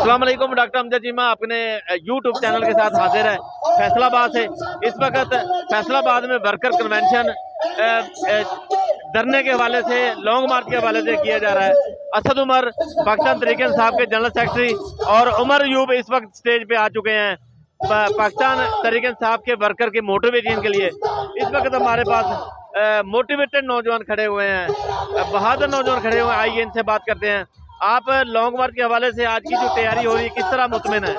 अस्सलाम वालेकुम। डॉक्टर अमजद चीमा अपने यूट्यूब चैनल के साथ हाजिर है फैसलाबाद से। इस वक्त फैसलाबाद में वर्कर कन्वेंशन धरने के हवाले से, लॉन्ग मार्च के हवाले से किया जा रहा है। असद उमर पाकिस्तान तहरीक इंसाफ के जनरल सेक्रेटरी और उमर यूब इस वक्त स्टेज पे आ चुके हैं पाकिस्तान तहरीक इंसाफ के वर्कर के मोटिवेशन के लिए। इस वक्त हमारे पास मोटिवेटेड नौजवान खड़े हुए हैं, बहादुर नौजवान खड़े हुए हैं। आइए इनसे बात करते हैं। आप लॉन्ग मार्च के हवाले से आज की जो तैयारी हो रही है किस तरह मुतमिन है?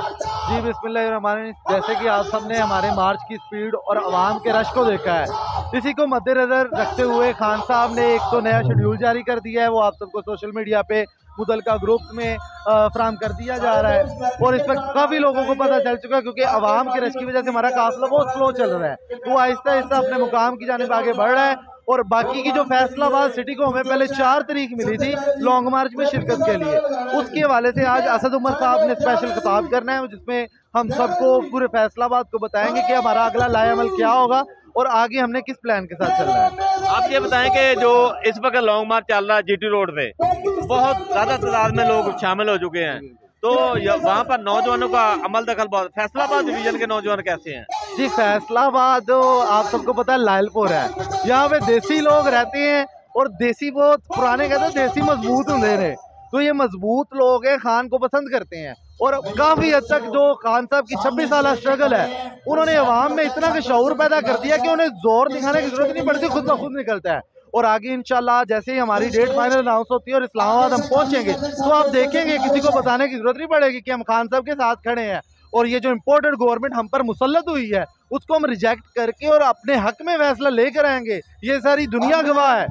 जी बिस्मिल्लाहिर्रहमानिर्रहीम। जैसे कि आप सबने हमारे मार्च की स्पीड और आवाम के रश को देखा है, इसी को मद्देनजर रखते हुए खान साहब ने एक तो नया शेड्यूल जारी कर दिया है। वो आप सबको सोशल मीडिया पे मुतलका ग्रुप में फ्राहम कर दिया जा रहा है और इस वक्त काफ़ी लोगों को पता चल चुका है, क्योंकि आवाम के रश की वजह से हमारा काफिला बहुत स्लो चल रहा है। तो आहिस्ता आहिस्ता अपने मुकाम की जानिब आगे बढ़ रहा है। और बाकी की जो फैसलाबाद सिटी को हमें पहले 4 तारीख मिली थी लॉन्ग मार्च में शिरकत के लिए, उसके हवाले से आज असद उमर साहब ने स्पेशल खिताब करना है, जिसमें हम सबको पूरे फैसलाबाद को बताएंगे कि हमारा अगला लाएअमल क्या होगा और आगे हमने किस प्लान के साथ चलना है। आप ये बताएं कि जो इस वक्त लॉन्ग मार्च चल रहा है जीटी रोड पे, बहुत ज़्यादा तादाद में लोग शामिल हो चुके हैं, तो वहाँ पर नौजवानों का अमल दखल बहुत। फैसलाबाद डिवीजन के नौजवान कैसे हैं? जी फैसलाबाद आप सबको पता है लायलपुर है, यहाँ पे देसी लोग रहते हैं और देसी बहुत पुराने कहते हैं देसी मजबूत होंगे रहे, तो ये मजबूत लोग हैं, खान को पसंद करते हैं। और काफ़ी हद तक जो खान साहब की 26 साल स्ट्रगल है, उन्होंने अवाम में इतना का शऊर पैदा कर दिया कि उन्हें जोर दिखाने की जरूरत नहीं पड़ती, खुद ब खुद निकलता है। और आगे इंशाल्लाह जैसे ही हमारी डेट फाइनल अनाउंस होती है और इस्लामाबाद हम पहुंचेंगे तो आप देखेंगे किसी को बताने की जरूरत नहीं पड़ेगी कि हम खान साहब के साथ खड़े हैं। और ये जो इम्पोर्टेड गवर्नमेंट हम पर मुसल्लत हुई है उसको हम रिजेक्ट करके और अपने हक में फैसला लेकर आएंगे। ये सारी दुनिया गवाह है।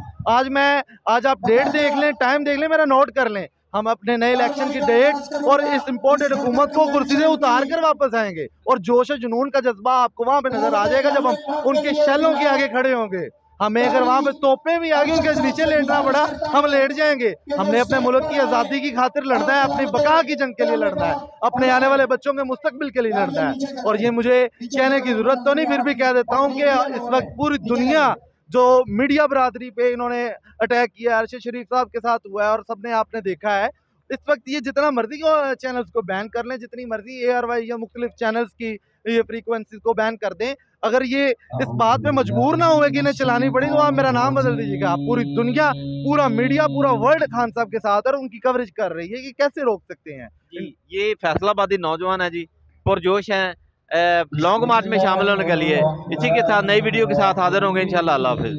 आज आप डेट देख लें, टाइम देख लें, मेरा नोट कर लें। हम अपने नए इलेक्शन की डेट और इस इम्पोर्टेड हुकूमत को कुर्सी से उतार कर वापस आएंगे और जोश जुनून का जज्बा आपको वहाँ पे नजर आ जाएगा जब हम उनके शैलों के आगे खड़े होंगे। हमें अगर वहाँ पे तोपें भी आगे उनके नीचे लेटना पड़ा, हम लेट जाएंगे। हमने अपने मुल्क की आज़ादी की खातिर लड़ना है, अपनी बका की जंग के लिए लड़ना है, अपने आने वाले बच्चों के मुस्तकबिल के लिए लड़ना है। और ये मुझे कहने की जरूरत तो नहीं, फिर भी कह देता हूँ कि इस वक्त पूरी दुनिया जो मीडिया बरादरी पे इन्होंने अटैक किया, अरशद शरीफ साहब के साथ हुआ है और सबने आपने देखा है। इस वक्त ये जितना मर्जी को चैनल्स को बैन कर लें, जितनी मर्जी ARY या मुख्तलिफ चैनल्स की ये फ्रीक्वेंसीज को बैन कर दें, अगर ये इस बात पे मजबूर ना हुए कि इन्हें चलानी पड़ी, तो आप मेरा नाम बदल दीजिएगा। पूरी दुनिया, पूरा मीडिया, पूरा वर्ल्ड खान साहब के साथ और उनकी कवरेज कर रही है कि कैसे रोक सकते हैं। ये फैसलाबादी नौजवान है जी, पुरजोश हैं लॉन्ग मार्च में शामिल होने के लिए। इसी के साथ नई वीडियो के साथ हाजिर होंगे इंशाल्लाह। अल्लाह हाफिज़।